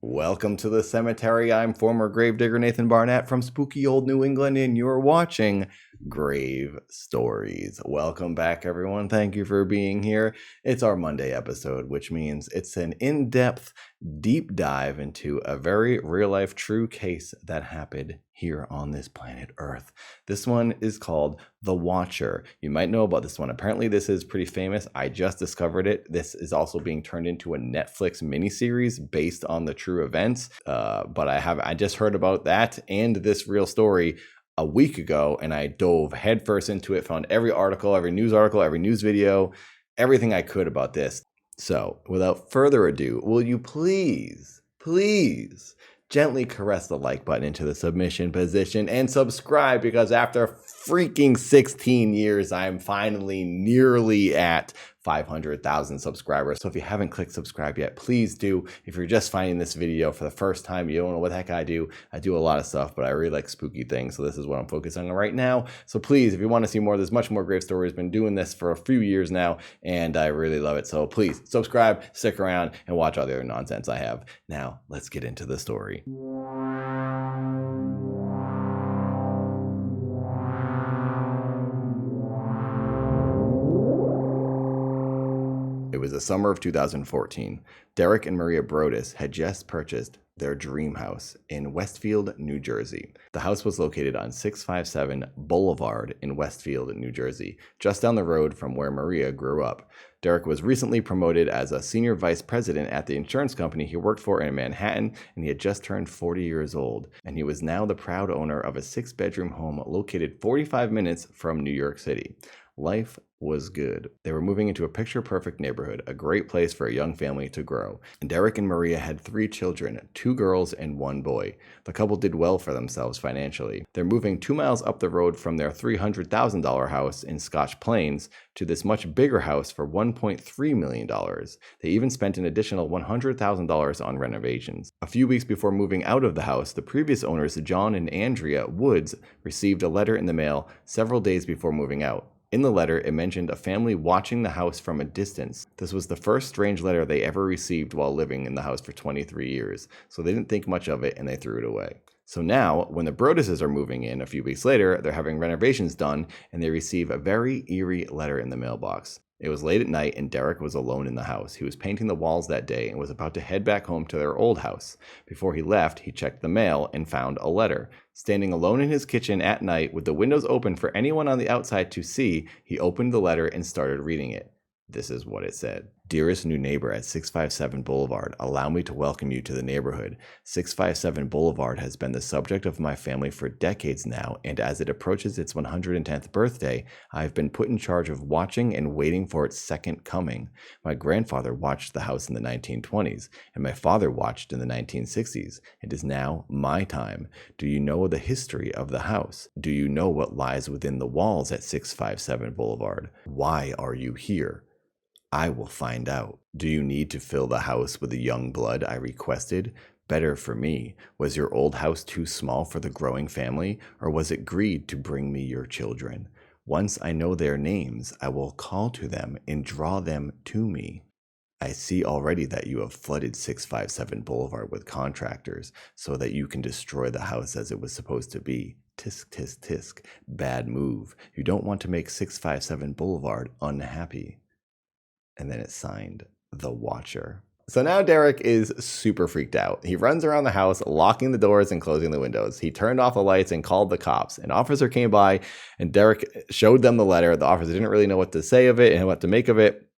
Welcome to the cemetery. I'm former gravedigger Nathan Barnatt from spooky old New England, and you're watching Grave Stories. Welcome back, everyone. Thank you for being here. It's our Monday episode, which means it's an in-depth, deep dive into a very real-life true case that happened here on this planet Earth. This one is called The Watcher. You might know about this one. Apparently, this is pretty famous. I just discovered it. This is also being turned into a Netflix miniseries based on the true events. But I just heard about that and this real story a week ago, and I dove headfirst into it, found every article, every news video, everything I could about this. So, without further ado, will you please gently caress the like button into the submission position and subscribe, because after freaking 16 years, I'm finally nearly at 500,000 subscribers. So if you haven't clicked subscribe yet, please do. If you're just finding this video for the first time, you don't know what the heck I do a lot of stuff, but I really like spooky things. So this is what I'm focusing on right now. So please, if you want to see more, there's much more Grave Stories. Been doing this for a few years now, and I really love it. So please subscribe, stick around, and watch all the other nonsense I have. Now, let's get into the story. It was the summer of 2014. Derek and Maria Brodus had just purchased their dream house in Westfield, New Jersey. The house was located on 657 Boulevard in Westfield, New Jersey, just down the road from where Maria grew up. Derek was recently promoted as a senior vice president at the insurance company he worked for in Manhattan, and he had just turned 40 years old. And he was now the proud owner of a 6-bedroom home located 45 minutes from New York City. Life was good. They were moving into a picture-perfect neighborhood, a great place for a young family to grow. And Derek and Maria had 3 children, 2 girls and 1 boy. The couple did well for themselves financially. They're moving 2 miles up the road from their $300,000 house in Scotch Plains to this much bigger house for $1.3 million. They even spent an additional $100,000 on renovations. A few weeks before moving out of the house, the previous owners, John and Andrea Woods, received a letter in the mail several days before moving out. In the letter, it mentioned a family watching the house from a distance. This was the first strange letter they ever received while living in the house for 23 years, so they didn't think much of it and they threw it away. So now, when the Broduses are moving in a few weeks later, they're having renovations done, and they receive a very eerie letter in the mailbox. It was late at night, and Derek was alone in the house. He was painting the walls that day and was about to head back home to their old house. Before he left, he checked the mail and found a letter. Standing alone in his kitchen at night with the windows open for anyone on the outside to see, he opened the letter and started reading it. This is what it said. Dearest new neighbor at 657 Boulevard, allow me to welcome you to the neighborhood. 657 Boulevard has been the subject of my family for decades now, and as it approaches its 110th birthday, I have been put in charge of watching and waiting for its second coming. My grandfather watched the house in the 1920s, and my father watched in the 1960s. It is now my time. Do you know the history of the house? Do you know what lies within the walls at 657 Boulevard? Why are you here? I will find out. Do you need to fill the house with the young blood I requested? Better for me. Was your old house too small for the growing family, or was it greed to bring me your children? Once I know their names, I will call to them and draw them to me. I see already that you have flooded 657 Boulevard with contractors so that you can destroy the house as it was supposed to be. Tisk, tisk, tisk. Bad move. You don't want to make 657 Boulevard unhappy. And then it's signed, The Watcher. So now Derek is super freaked out. He runs around the house, locking the doors and closing the windows. He turned off the lights and called the cops. An officer came by, and Derek showed them the letter. The officer didn't really know what to say of it and what to make of it,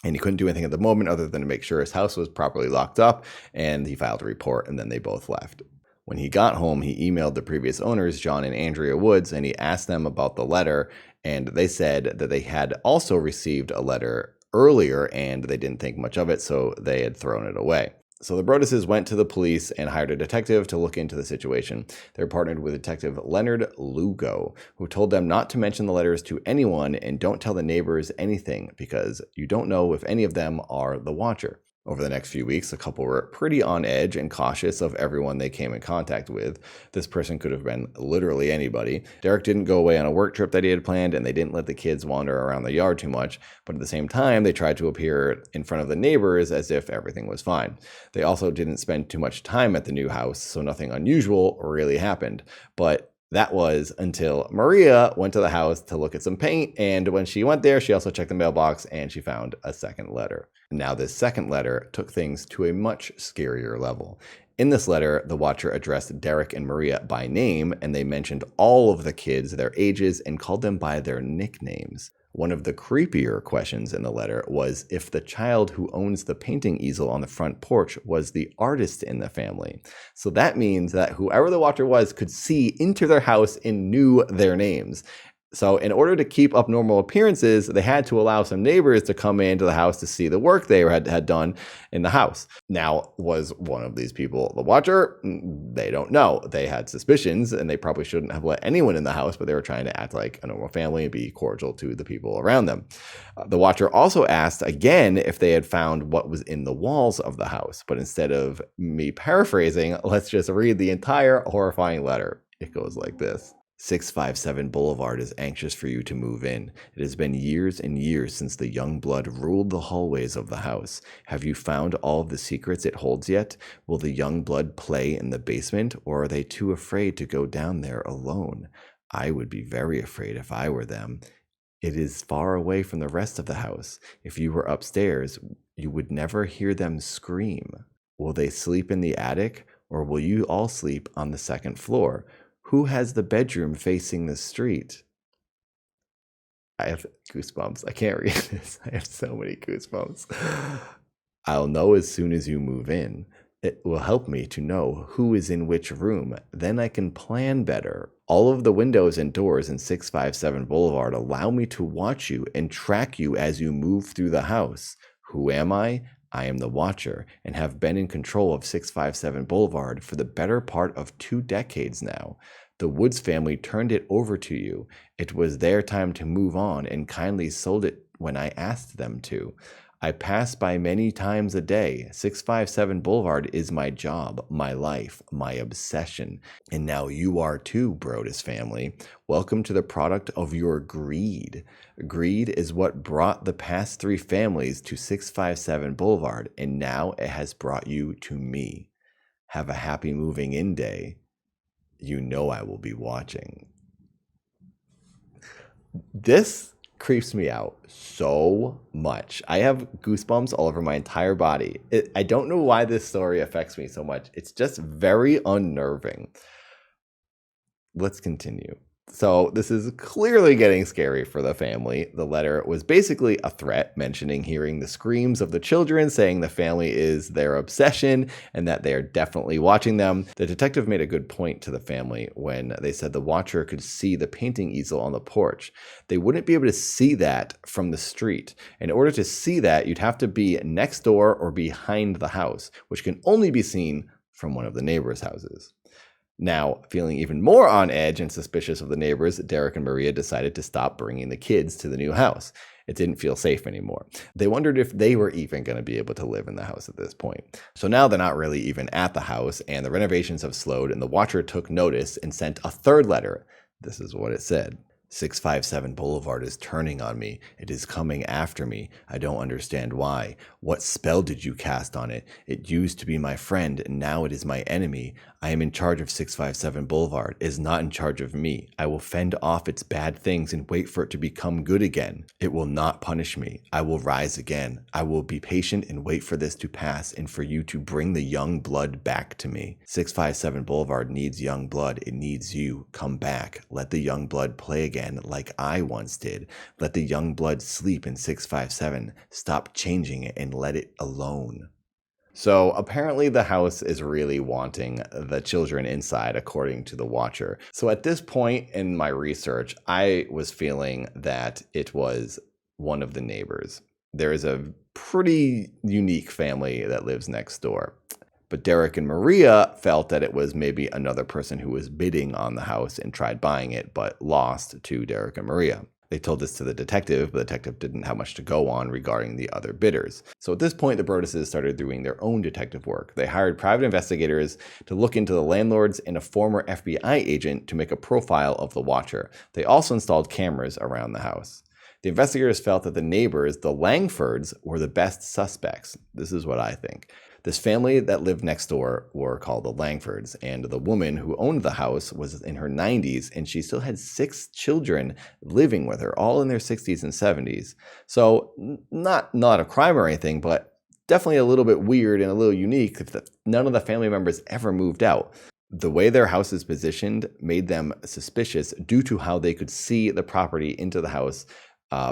and he couldn't do anything at the moment other than to make sure his house was properly locked up, and he filed a report, and then they both left. When he got home, he emailed the previous owners, John and Andrea Woods, and he asked them about the letter, and they said that they had also received a letter earlier and they didn't think much of it, so they had thrown it away. So the Broduses went to the police and hired a detective to look into the situation. They were partnered with Detective Leonard Lugo, who told them not to mention the letters to anyone and don't tell the neighbors anything because you don't know if any of them are the Watcher. Over the next few weeks, the couple were pretty on edge and cautious of everyone they came in contact with. This person could have been literally anybody. Derek didn't go away on a work trip that he had planned, and they didn't let the kids wander around the yard too much, but at the same time, they tried to appear in front of the neighbors as if everything was fine. They also didn't spend too much time at the new house, so nothing unusual really happened. But that was until Maria went to the house to look at some paint, and when she went there, she also checked the mailbox, and she found a second letter. Now, this second letter took things to a much scarier level. In this letter, the watcher addressed Derek and Maria by name, and they mentioned all of the kids, their ages, and called them by their nicknames. One of the creepier questions in the letter was if the child who owns the painting easel on the front porch was the artist in the family. So that means that whoever the watcher was could see into their house and knew their names. So in order to keep up normal appearances, they had to allow some neighbors to come into the house to see the work they had done in the house. Now, was one of these people the watcher? They don't know. They had suspicions, and they probably shouldn't have let anyone in the house, but they were trying to act like a normal family and be cordial to the people around them. The watcher also asked again if they had found what was in the walls of the house, but instead of me paraphrasing, let's just read the entire horrifying letter. It goes like this. 657 Boulevard is anxious for you to move in. It has been years and years since the young blood ruled the hallways of the house. Have you found all of the secrets it holds yet? Will the young blood play in the basement, or are they too afraid to go down there alone? I would be very afraid if I were them. It is far away from the rest of the house. If you were upstairs, you would never hear them scream. Will they sleep in the attic, or will you all sleep on the second floor? Who has the bedroom facing the street? I have goosebumps. I can't read this. I have so many goosebumps. I'll know as soon as you move in. It will help me to know who is in which room. Then I can plan better. All of the windows and doors in 657 Boulevard allow me to watch you and track you as you move through the house. Who am I? I am the watcher and have been in control of 657 Boulevard for the better part of 2 decades now. The Woods family turned it over to you. It was their time to move on and kindly sold it when I asked them to. I pass by many times a day. 657 Boulevard is my job, my life, my obsession. And now you are too, Brodus family. Welcome to the product of your greed. Greed is what brought the past 3 families to 657 Boulevard, and now it has brought you to me. Have a happy moving in day. You know I will be watching. This creeps me out so much. I have goosebumps all over my entire body. I don't know why this story affects me so much. It's just very unnerving. Let's continue. So this is clearly getting scary for the family. The letter was basically a threat, mentioning hearing the screams of the children, saying the family is their obsession and that they are definitely watching them. The detective made a good point to the family when they said the watcher could see the painting easel on the porch. They wouldn't be able to see that from the street. In order to see that, you'd have to be next door or behind the house, which can only be seen from one of the neighbors' houses. Now, feeling even more on edge and suspicious of the neighbors, Derek and Maria decided to stop bringing the kids to the new house. It didn't feel safe anymore. They wondered if they were even going to be able to live in the house at this point. So now they're not really even at the house, and the renovations have slowed, and the watcher took notice and sent a third letter. This is what it said. 657 Boulevard is turning on me. It is coming after me. I don't understand why. What spell did you cast on it? It used to be my friend, and now it is my enemy. I am in charge of 657 Boulevard. It is not in charge of me. I will fend off its bad things and wait for it to become good again. It will not punish me. I will rise again. I will be patient and wait for this to pass and for you to bring the young blood back to me. 657 Boulevard needs young blood. It needs you. Come back. Let the young blood play again like I once did. Let the young blood sleep in 657. Stop changing it and let it alone. So apparently the house is really wanting the children inside, according to the watcher. So at this point in my research, I was feeling that it was one of the neighbors. There is a pretty unique family that lives next door. But Derek and Maria felt that it was maybe another person who was bidding on the house and tried buying it, but lost to Derek and Maria. They told this to the detective, but the detective didn't have much to go on regarding the other bidders. So at this point, the Broadduses started doing their own detective work. They hired private investigators to look into the landlords and a former FBI agent to make a profile of the watcher. They also installed cameras around the house. The investigators felt that the neighbors, the Langfords, were the best suspects. This is what I think. This family that lived next door were called the Langfords, and the woman who owned the house was in her 90s, and she still had 6 children living with her, all in their 60s and 70s. So not a crime or anything, but definitely a little bit weird and a little unique that none of the family members ever moved out. The way their house is positioned made them suspicious due to how they could see the property into the house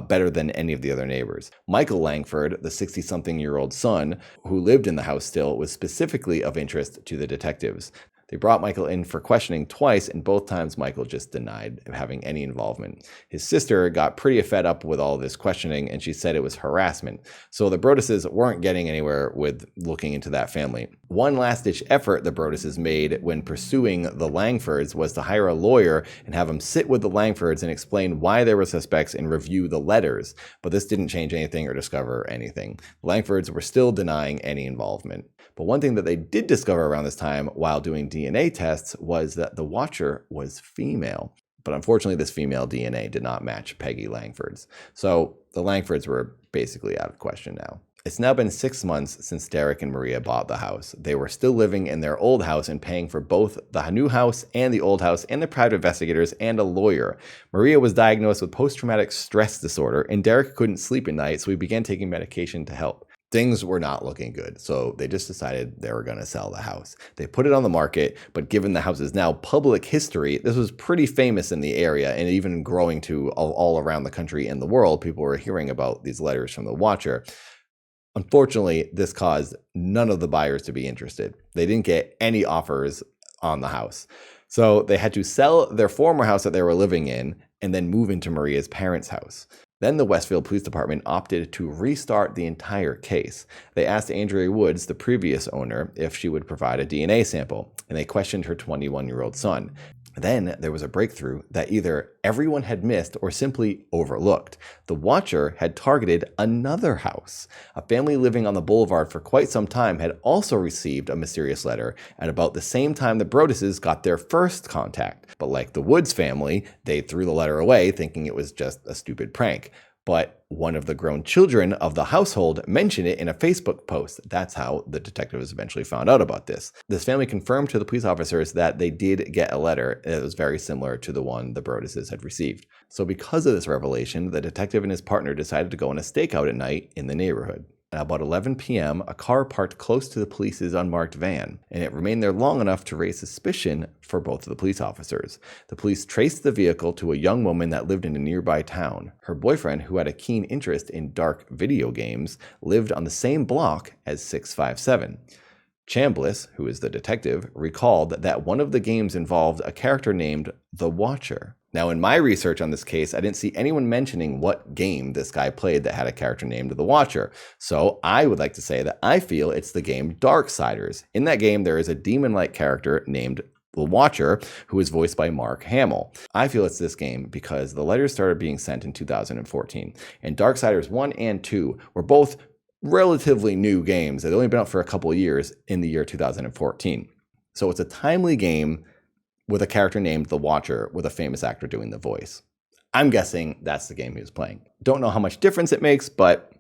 better than any of the other neighbors. Michael Langford, the 60-something-year-old son who lived in the house still, was specifically of interest to the detectives. They brought Michael in for questioning twice, and both times Michael just denied having any involvement. His sister got pretty fed up with all this questioning, and she said it was harassment. So the Broadduses weren't getting anywhere with looking into that family. One last-ditch effort the Broadduses made when pursuing the Langfords was to hire a lawyer and have him sit with the Langfords and explain why they were suspects and review the letters. But this didn't change anything or discover anything. The Langfords were still denying any involvement. But one thing that they did discover around this time while doing DNA tests was that the watcher was female. But unfortunately, this female DNA did not match Peggy Langford's. So the Langfords were basically out of question now. It's now been 6 months since Derek and Maria bought the house. They were still living in their old house and paying for both the new house and the old house and the private investigators and a lawyer. Maria was diagnosed with post-traumatic stress disorder, and Derek couldn't sleep at night, so he began taking medication to help. Things were not looking good, so they just decided they were going to sell the house. They put it on the market, but given the house is now public history, this was pretty famous in the area and even growing to all around the country and the world. People were hearing about these letters from the watcher. Unfortunately, this caused none of the buyers to be interested. They didn't get any offers on the house. So they had to sell their former house that they were living in and then move into Maria's parents' house. Then the Westfield Police Department opted to restart the entire case. They asked Andrea Woods, the previous owner, if she would provide a DNA sample, and they questioned her 21-year-old son. Then there was a breakthrough that either everyone had missed or simply overlooked. The watcher had targeted another house. A family living on the boulevard for quite some time had also received a mysterious letter at about the same time the Broadduses got their first contact. But like the Woods family, they threw the letter away thinking it was just a stupid prank. But one of the grown children of the household mentioned it in a Facebook post. That's how the detectives eventually found out about this. This family confirmed to the police officers that they did get a letter that was very similar to the one the Broadduses had received. So because of this revelation, the detective and his partner decided to go on a stakeout at night in the neighborhood. At about 11 p.m., a car parked close to the police's unmarked van, and it remained there long enough to raise suspicion for both of the police officers. The police traced the vehicle to a young woman that lived in a nearby town. Her boyfriend, who had a keen interest in dark video games, lived on the same block as 657. Chambliss, who is the detective, recalled that one of the games involved a character named the Watcher. Now, in my research on this case, I didn't see anyone mentioning what game this guy played that had a character named the Watcher. So I would like to say that I feel it's the game Darksiders. In that game, there is a demon-like character named the Watcher, who is voiced by Mark Hamill. I feel it's this game because the letters started being sent in 2014, and Darksiders 1 and 2 were both relatively new games. They'd only been out for a couple of years in the year 2014. So it's a timely game with a character named the Watcher with a famous actor doing the voice. I'm guessing that's the game he was playing. Don't know how much difference it makes, but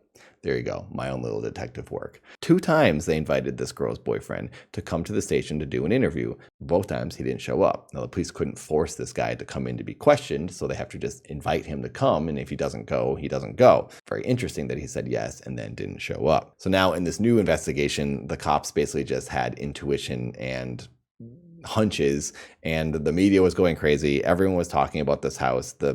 there you go, my own little detective work. 2 times they invited this girl's boyfriend to come to the station to do an interview. Both times he didn't show up. Now the police couldn't force this guy to come in to be questioned, so they have to just invite him to come, and if he doesn't go, he doesn't go. Very interesting that he said yes and then didn't show up. So now in this new investigation, the cops basically just had intuition and hunches, and the media was going crazy. Everyone was talking about this house. The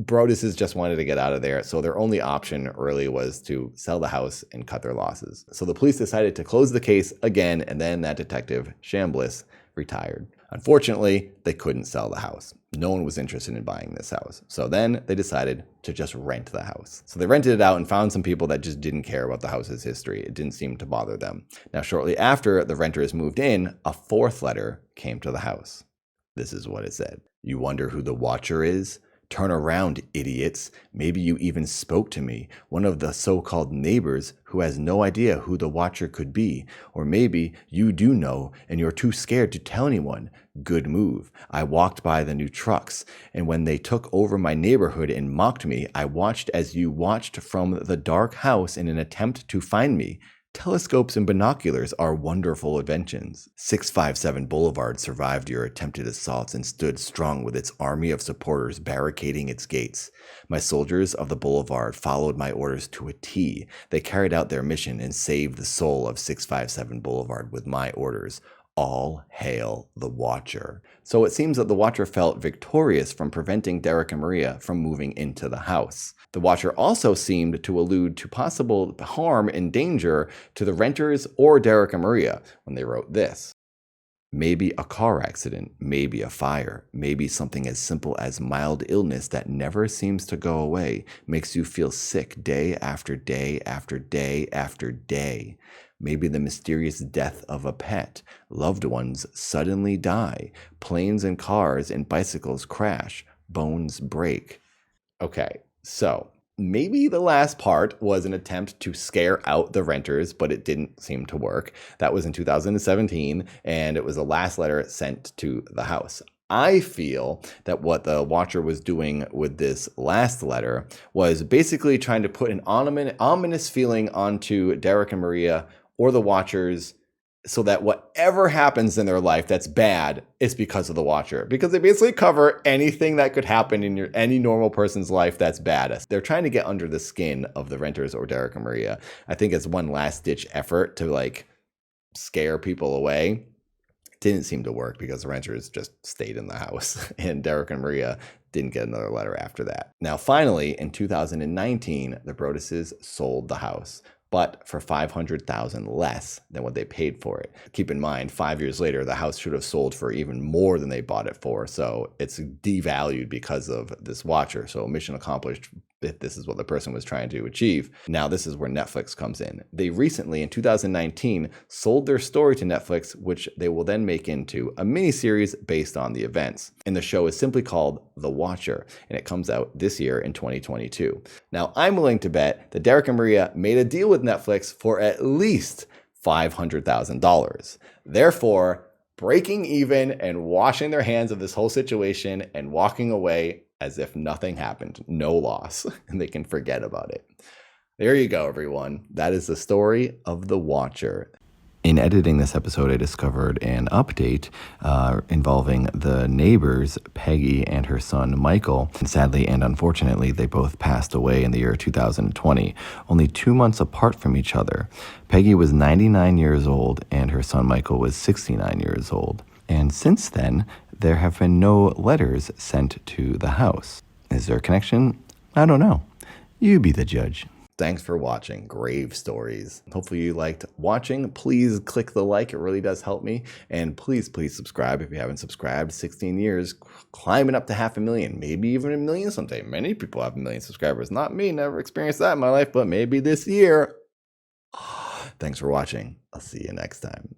Broadduses just wanted to get out of there, so their only option really was to sell the house and cut their losses. So the police decided to close the case again, and then that detective, Chambliss, retired. Unfortunately, they couldn't sell the house. No one was interested in buying this house. So then they decided to just rent the house. So they rented it out and found some people that just didn't care about the house's history. It didn't seem to bother them. Now, shortly after the renters moved in, a 4th letter came to the house. This is what it said. You wonder who the Watcher is? Turn around, idiots. Maybe you even spoke to me, one of the so-called neighbors who has no idea who the watcher could be. Or maybe you do know and you're too scared to tell anyone. Good move. I walked by the new trucks, and when they took over my neighborhood and mocked me, I watched as you watched from the dark house in an attempt to find me. Telescopes and binoculars are wonderful inventions. 657 Boulevard survived your attempted assaults and stood strong with its army of supporters barricading its gates. My soldiers of the boulevard followed my orders to a T. They carried out their mission and saved the soul of 657 Boulevard with my orders. All hail the Watcher. So it seems that the Watcher felt victorious from preventing Derek and Maria from moving into the house. The Watcher also seemed to allude to possible harm and danger to the renters or Derek and Maria when they wrote this. Maybe a car accident, maybe a fire, maybe something as simple as mild illness that never seems to go away, makes you feel sick day after day after day after day. Maybe the mysterious death of a pet, loved ones suddenly die, planes and cars and bicycles crash, bones break. Okay, so maybe the last part was an attempt to scare out the renters, but it didn't seem to work. That was in 2017, and it was the last letter sent to the house. I feel that what the Watcher was doing with this last letter was basically trying to put an ominous feeling onto Derek and Maria or the Watchers, so that whatever happens in their life that's bad is because of the Watcher. Because they basically cover anything that could happen in any normal person's life that's bad. They're trying to get under the skin of the renters or Derek and Maria. I think it's one last ditch effort to scare people away. Didn't seem to work because the renters just stayed in the house and Derek and Maria didn't get another letter after that. Now, finally, in 2019, the Broadduses sold the house, but for $500,000 less than what they paid for it. Keep in mind, 5 years later, the house should have sold for even more than they bought it for. So it's devalued because of this Watcher. So mission accomplished if this is what the person was trying to achieve. Now, this is where Netflix comes in. They recently, in 2019, sold their story to Netflix, which they will then make into a miniseries based on the events. And the show is simply called The Watcher, and it comes out this year in 2022. Now, I'm willing to bet that Derek and Maria made a deal with Netflix for at least $500,000. Therefore, breaking even and washing their hands of this whole situation and walking away as if nothing happened, no loss, and they can forget about it. There you go, everyone. That is the story of The Watcher. In editing this episode, I discovered an update involving the neighbors, Peggy and her son, Michael. And sadly and unfortunately, they both passed away in the year 2020, only 2 months apart from each other. Peggy was 99 years old, and her son, Michael, was 69 years old. And since then, there have been no letters sent to the house. Is there a connection? I don't know. You be the judge. Thanks for watching Grave Stories. Hopefully you liked watching. Please click the like. It really does help me. And please subscribe if you haven't subscribed. 16 years, climbing up to 500,000, maybe even 1 million someday. Many people have 1 million subscribers. Not me, never experienced that in my life, but maybe this year. Thanks for watching. I'll see you next time.